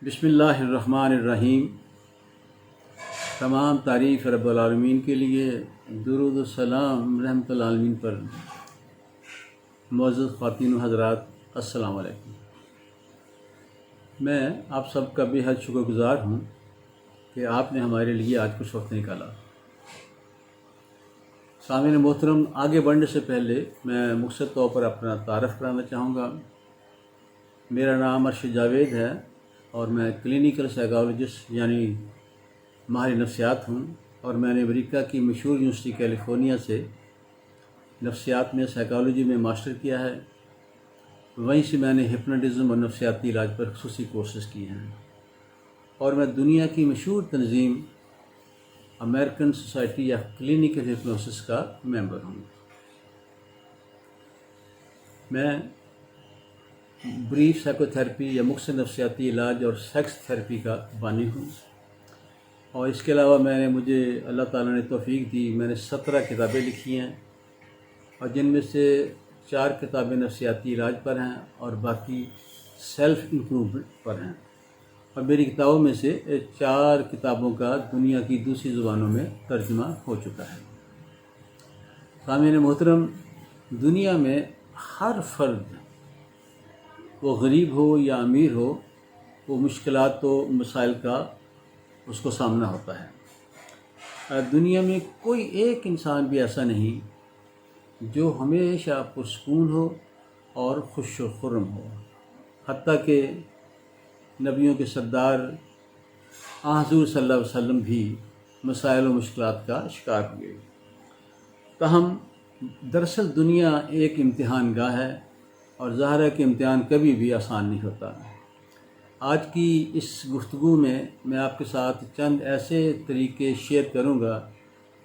بسم اللہ الرحمن الرحیم۔ تمام تعریف رب العالمین کے لیے، درود و سلام رحمت العالمین پر۔ معزز خواتین و حضرات، السلام علیکم۔ میں آپ سب کا بے حد شکر گزار ہوں کہ آپ نے ہمارے لیے آج کچھ وقت نکالا۔ سامعین محترم، آگے بڑھنے سے پہلے میں مختصر طور پر اپنا تعارف کرانا چاہوں گا۔ میرا نام ارشد جاوید ہے اور میں کلینیکل سائیکالوجسٹ یعنی ماہر نفسیات ہوں، اور میں نے امریکہ کی مشہور یونیورسٹی کیلیفورنیا سے نفسیات میں سائیکالوجی میں ماسٹر کیا ہے۔ وہیں سے میں نے ہپنوٹزم اور نفسیاتی علاج پر خصوصی کورسز کیے ہیں، اور میں دنیا کی مشہور تنظیم American society of clinical hypnosis کا ممبر ہوں۔ میں بریف سائیکو تھراپی یا مختصر نفسیاتی علاج اور سیکس تھراپی کا بانی ہوں، اور اس کے علاوہ مجھے اللہ تعالیٰ نے توفیق دی، میں نے 17 کتابیں لکھی ہیں، اور جن میں سے 4 کتابیں نفسیاتی علاج پر ہیں اور باقی سیلف امپروومنٹ پر ہیں، اور میری کتابوں میں سے 4 کتابوں کا دنیا کی دوسری زبانوں میں ترجمہ ہو چکا ہے۔ سامعین محترم، دنیا میں ہر فرد، وہ غریب ہو یا امیر ہو، وہ مشکلات و مسائل کا اس کو سامنا ہوتا ہے۔ دنیا میں کوئی ایک انسان بھی ایسا نہیں جو ہمیشہ پرسکون ہو اور خوش و خرم ہو، حتیٰ کہ نبیوں کے سردار حضور صلی اللہ علیہ وسلم بھی مسائل و مشکلات کا شکار ہوئے۔ تاہم دراصل دنیا ایک امتحان گاہ ہے، اور ظاہر ہے کہ امتحان کبھی بھی آسان نہیں ہوتا۔ آج کی اس گفتگو میں آپ کے ساتھ چند ایسے طریقے شیئر کروں گا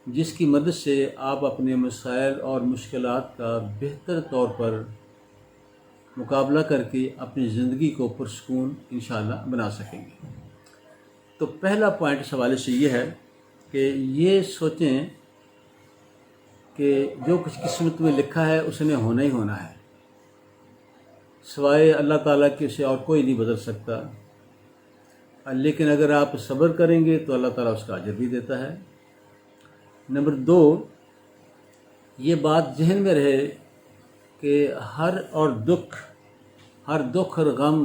جس کی مدد سے آپ اپنے مسائل اور مشکلات کا بہتر طور پر مقابلہ کر کے اپنی زندگی کو پرسکون انشاءاللہ بنا سکیں گے۔ تو پہلا پوائنٹ اس حوالے سے یہ ہے کہ یہ سوچیں کہ جو کچھ قسمت میں لکھا ہے اس نے ہونا ہی ہونا ہے، سوائے اللہ تعالیٰ کے اسے اور کوئی نہیں بدل سکتا، لیکن اگر آپ صبر کریں گے تو اللہ تعالیٰ اس کا اجر بھی دیتا ہے۔ نمبر 2، یہ بات ذہن میں رہے کہ ہر دکھ اور غم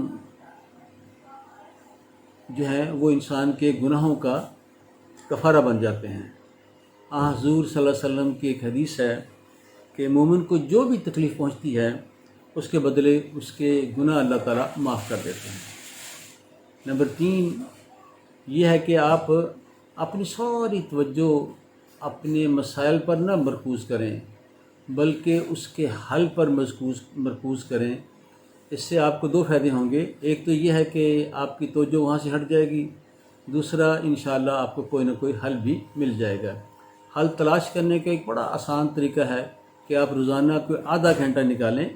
جو ہے وہ انسان کے گناہوں کا کفارہ بن جاتے ہیں۔ حضور صلی اللہ علیہ وسلم کی ایک حدیث ہے کہ مومن کو جو بھی تکلیف پہنچتی ہے اس کے بدلے اس کے گناہ اللہ تعالیٰ معاف کر دیتے ہیں۔ نمبر 3، یہ ہے کہ آپ اپنی ساری توجہ اپنے مسائل پر نہ مرکوز کریں، بلکہ اس کے حل پر مرکوز کریں۔ اس سے آپ کو 2 فائدے ہوں گے۔ ایک تو یہ ہے کہ آپ کی توجہ وہاں سے ہٹ جائے گی، دوسرا انشاءاللہ آپ کو کوئی نہ کوئی حل بھی مل جائے گا۔ حل تلاش کرنے کا ایک بڑا آسان طریقہ ہے کہ آپ روزانہ کوئی آدھا گھنٹہ نکالیں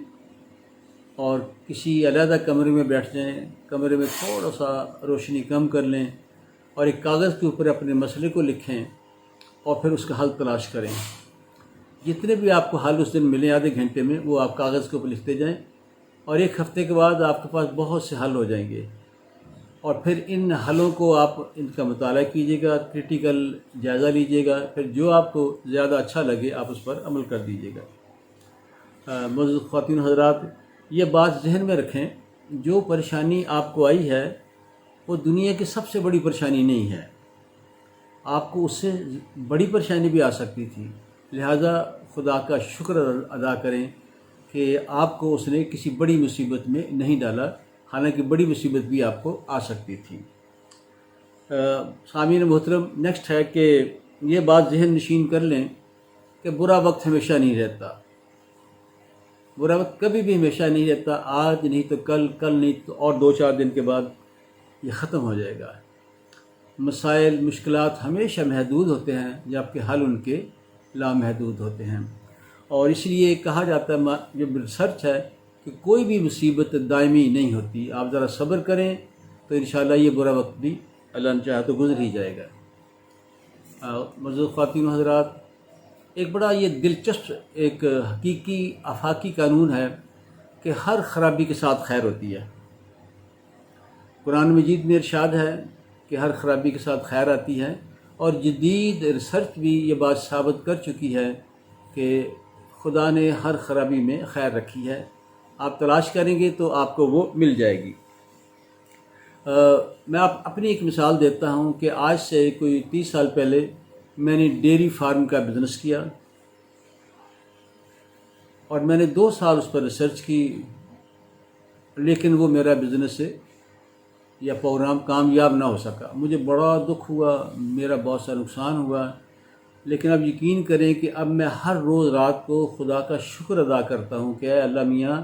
اور کسی علیحدہ کمرے میں بیٹھ جائیں، کمرے میں تھوڑا سا روشنی کم کر لیں، اور ایک کاغذ کے اوپر اپنے مسئلے کو لکھیں اور پھر اس کا حل تلاش کریں۔ جتنے بھی آپ کو حل اس دن ملیں آدھے گھنٹے میں، وہ آپ کاغذ کے اوپر لکھتے جائیں، اور 1 ہفتے کے بعد آپ کے پاس بہت سے حل ہو جائیں گے، اور پھر ان حلوں کو آپ ان کا مطالعہ کیجیے گا، کریٹیکل جائزہ لیجیے گا، پھر جو آپ کو زیادہ اچھا لگے آپ اس پر عمل کر دیجیے گا۔ معزز خواتین و حضرات، یہ بات ذہن میں رکھیں، جو پریشانی آپ کو آئی ہے وہ دنیا کی سب سے بڑی پریشانی نہیں ہے، آپ کو اس سے بڑی پریشانی بھی آ سکتی تھی، لہٰذا خدا کا شکر ادا کریں کہ آپ کو اس نے کسی بڑی مصیبت میں نہیں ڈالا، حالانکہ بڑی مصیبت بھی آپ کو آ سکتی تھی۔ سامعین محترم، نیکسٹ ہے کہ یہ بات ذہن نشین کر لیں کہ برا وقت ہمیشہ نہیں رہتا، برا وقت کبھی بھی ہمیشہ نہیں رہتا، آج نہیں تو کل نہیں تو اور 2-4 دن کے بعد یہ ختم ہو جائے گا۔ مسائل مشکلات ہمیشہ محدود ہوتے ہیں جبکہ حل ان کے لامحدود ہوتے ہیں، اور اس لیے کہا جاتا ہے، جو ریسرچ ہے، کہ کوئی بھی مصیبت دائمی نہیں ہوتی۔ آپ ذرا صبر کریں تو انشاءاللہ یہ برا وقت بھی اللہ نے چاہا تو گزر ہی جائے گا۔ معزز خواتین و حضرات، ایک بڑا یہ دلچسپ ایک حقیقی آفاقی قانون ہے کہ ہر خرابی کے ساتھ خیر ہوتی ہے۔ قرآن مجید میں ارشاد ہے کہ ہر خرابی کے ساتھ خیر آتی ہے، اور جدید ریسرچ بھی یہ بات ثابت کر چکی ہے کہ خدا نے ہر خرابی میں خیر رکھی ہے۔ آپ تلاش کریں گے تو آپ کو وہ مل جائے گی۔ میں اپنی ایک مثال دیتا ہوں کہ آج سے کوئی 30 سال پہلے میں نے ڈیری فارم کا بزنس کیا، اور میں نے 2 سال اس پر ریسرچ کی، لیکن وہ میرا بزنس یا پروگرام کامیاب نہ ہو سکا۔ مجھے بڑا دکھ ہوا، میرا بہت سا نقصان ہوا، لیکن اب یقین کریں کہ اب میں ہر روز رات کو خدا کا شکر ادا کرتا ہوں کہ اے اللہ میاں،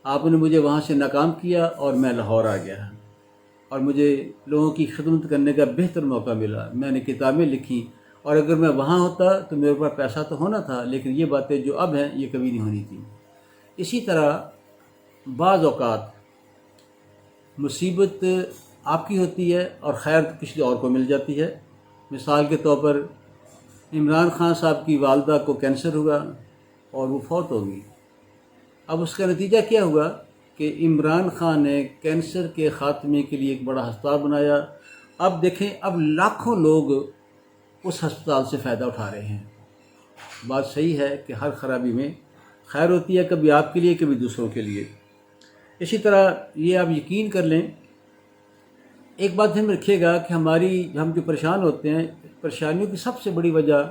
آپ نے مجھے وہاں سے ناکام کیا اور میں لاہور آ گیا، اور مجھے لوگوں کی خدمت کرنے کا بہتر موقع ملا۔ میں نے کتابیں لکھیں، اور اگر میں وہاں ہوتا تو میرے پاس پیسہ تو ہونا تھا، لیکن یہ باتیں جو اب ہیں یہ کبھی نہیں ہونی تھیں۔ اسی طرح بعض اوقات مصیبت آپ کی ہوتی ہے اور خیر کسی اور کو مل جاتی ہے۔ مثال کے طور پر عمران خان صاحب کی والدہ کو کینسر ہوا اور وہ فوت ہو گئی۔ اب اس کا نتیجہ کیا ہوا کہ عمران خان نے کینسر کے خاتمے کے لیے ایک بڑا ہسپتال بنایا۔ اب دیکھیں، اب لاکھوں لوگ اس ہسپتال سے فائدہ اٹھا رہے ہیں۔ بات صحیح ہے کہ ہر خرابی میں خیر ہوتی ہے، کبھی آپ کے لیے کبھی دوسروں کے لیے۔ اسی طرح یہ آپ یقین کر لیں، ایک بات دھیان میں رکھیے گا کہ ہم جو پریشان ہوتے ہیں، پریشانیوں کی سب سے بڑی وجہ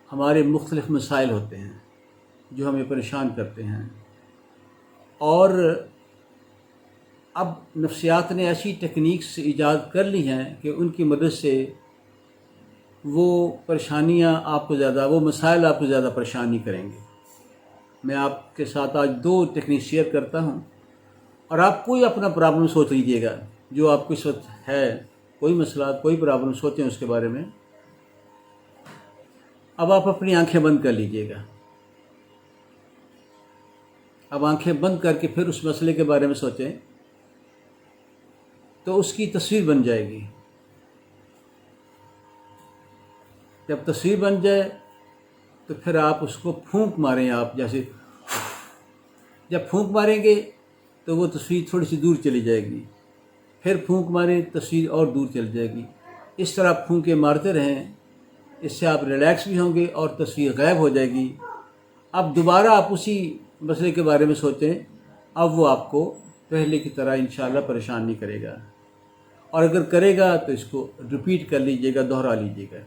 ہمارے مختلف مسائل ہوتے ہیں جو ہمیں پریشان کرتے ہیں، اور اب نفسیات نے ایسی ٹیکنیکس ایجاد کر لی ہیں کہ ان کی مدد سے وہ پریشانیاں آپ کو زیادہ، وہ مسائل آپ کو زیادہ پریشان نہیں کریں گے۔ میں آپ کے ساتھ آج 2 ٹیکنیک شیئر کرتا ہوں، اور آپ کوئی اپنا پرابلم سوچ لیجیے گا جو آپ کو اس وقت ہے، کوئی مسئلہ، کوئی پرابلم سوچیں اس کے بارے میں۔ اب آپ اپنی آنکھیں بند کر لیجیے گا۔ اب آنکھیں بند کر کے پھر اس مسئلے کے بارے میں سوچیں تو اس کی تصویر بن جائے گی۔ جب تصویر بن جائے تو پھر آپ اس کو پھونک ماریں، آپ جیسے جب پھونک ماریں گے تو وہ تصویر تھوڑی سی دور چلی جائے گی، پھر پھونک ماریں تصویر اور دور چلی جائے گی۔ اس طرح پھونکے مارتے رہیں، اس سے آپ ریلیکس بھی ہوں گے اور تصویر غائب ہو جائے گی۔ اب دوبارہ آپ اسی مسئلے کے بارے میں سوچیں، اب وہ آپ کو پہلے کی طرح انشاءاللہ پریشان نہیں کرے گا، اور اگر کرے گا تو اس کو ریپیٹ کر لیجئے گا، دہرا لیجئے گا۔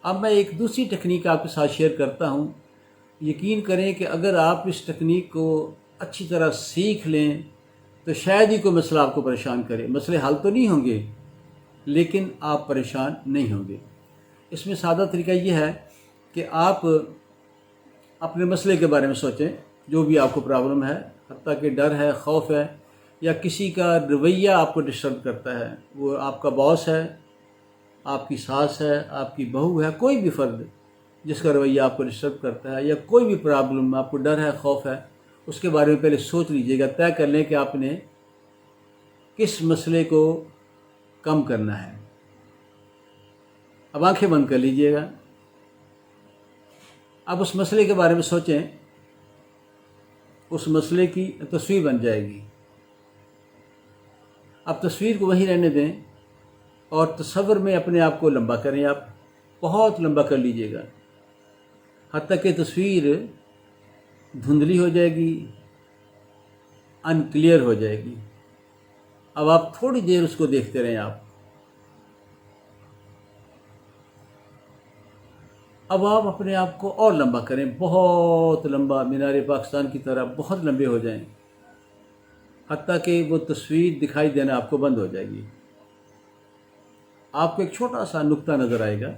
اب میں ایک دوسری ٹیکنیک آپ کے ساتھ شیئر کرتا ہوں۔ یقین کریں کہ اگر آپ اس ٹیکنیک کو اچھی طرح سیکھ لیں تو شاید ہی کوئی مسئلہ آپ کو پریشان کرے۔ مسئلے حل تو نہیں ہوں گے، لیکن آپ پریشان نہیں ہوں گے۔ اس میں سادہ طریقہ یہ ہے کہ آپ اپنے مسئلے کے بارے میں سوچیں، جو بھی آپ کو پرابلم ہے، حتیٰ کہ ڈر ہے، خوف ہے، یا کسی کا رویہ آپ کو ڈسٹرب کرتا ہے، وہ آپ کا باس ہے، آپ کی ساس ہے، آپ کی بہو ہے، کوئی بھی فرد جس کا رویہ آپ کو ڈسٹرب کرتا ہے، یا کوئی بھی پرابلم آپ کو ڈر ہے، خوف ہے، اس کے بارے میں پہلے سوچ لیجئے گا، طے کر لیں کہ آپ نے کس مسئلے کو کم کرنا ہے۔ اب آنکھیں بند کر لیجئے گا، اب اس مسئلے کے بارے میں سوچیں، اس مسئلے کی تصویر بن جائے گی۔ اب تصویر کو وہیں رہنے دیں اور تصور میں اپنے آپ کو لمبا کریں، آپ بہت لمبا کر لیجئے گا، حتیٰ کہ تصویر دھندلی ہو جائے گی، ان کلیئر ہو جائے گی۔ اب آپ تھوڑی دیر اس کو دیکھتے رہیں۔ اب آپ اپنے آپ کو اور لمبا کریں، بہت لمبا، مینار پاکستان کی طرح بہت لمبے ہو جائیں، حتیٰ کہ وہ تصویر دکھائی دینا آپ کو بند ہو جائے گی۔ آپ کو ایک چھوٹا سا نقطہ نظر آئے گا،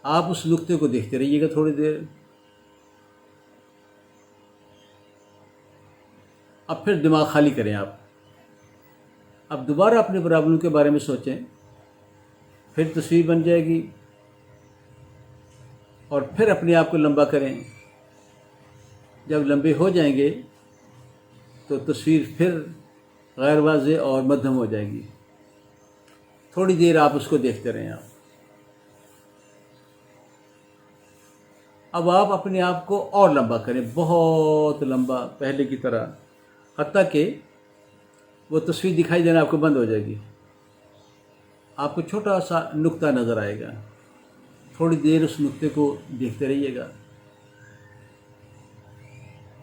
آپ اس نقطے کو دیکھتے رہیے گا تھوڑی دیر۔ اب پھر دماغ خالی کریں آپ، اب دوبارہ اپنے پرابلم کے بارے میں سوچیں، پھر تصویر بن جائے گی، اور پھر اپنے آپ کو لمبا کریں۔ جب لمبے ہو جائیں گے تو تصویر پھر غیر واضح اور مدھم ہو جائے گی۔ تھوڑی دیر آپ اس کو دیکھتے رہیں۔ اب آپ اپنے آپ کو اور لمبا کریں، بہت لمبا، پہلے کی طرح، حتیٰ کہ وہ تصویر دکھائی دینا آپ کو بند ہو جائے گی، آپ کو چھوٹا سا نقطہ نظر آئے گا، تھوڑی دیر اس نقطے کو دیکھتے رہیے گا۔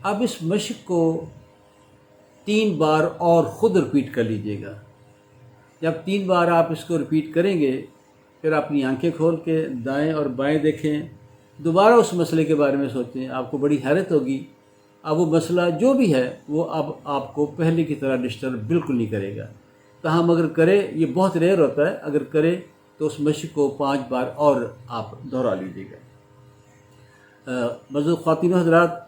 اب اس مشق کو 3 بار اور خود رپیٹ کر لیجئے گا۔ جب 3 بار آپ اس کو رپیٹ کریں گے، پھر اپنی آنکھیں کھول کے دائیں اور بائیں دیکھیں، دوبارہ اس مسئلے کے بارے میں سوچیں، آپ کو بڑی حیرت ہوگی۔ اب وہ مسئلہ جو بھی ہے وہ اب آپ کو پہلے کی طرح ڈسٹرب بالکل نہیں کرے گا۔ تاہم اگر کرے، یہ بہت ریئر ہوتا ہے، اگر کرے تو اس مشق کو 5 بار اور آپ دہرا لیجیے گا۔ معزز خواتین و حضرات،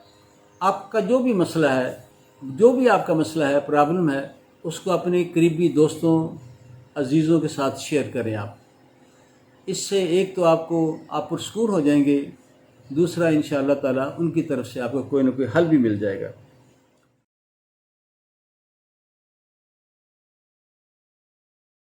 آپ کا جو بھی مسئلہ ہے، جو بھی آپ کا مسئلہ ہے، پرابلم ہے، اس کو اپنے قریبی دوستوں، عزیزوں کے ساتھ شیئر کریں آپ۔ اس سے ایک تو آپ پرسکون ہو جائیں گے، دوسرا انشاءاللہ تعالیٰ ان کی طرف سے آپ کو کوئی نہ کوئی حل بھی مل جائے گا۔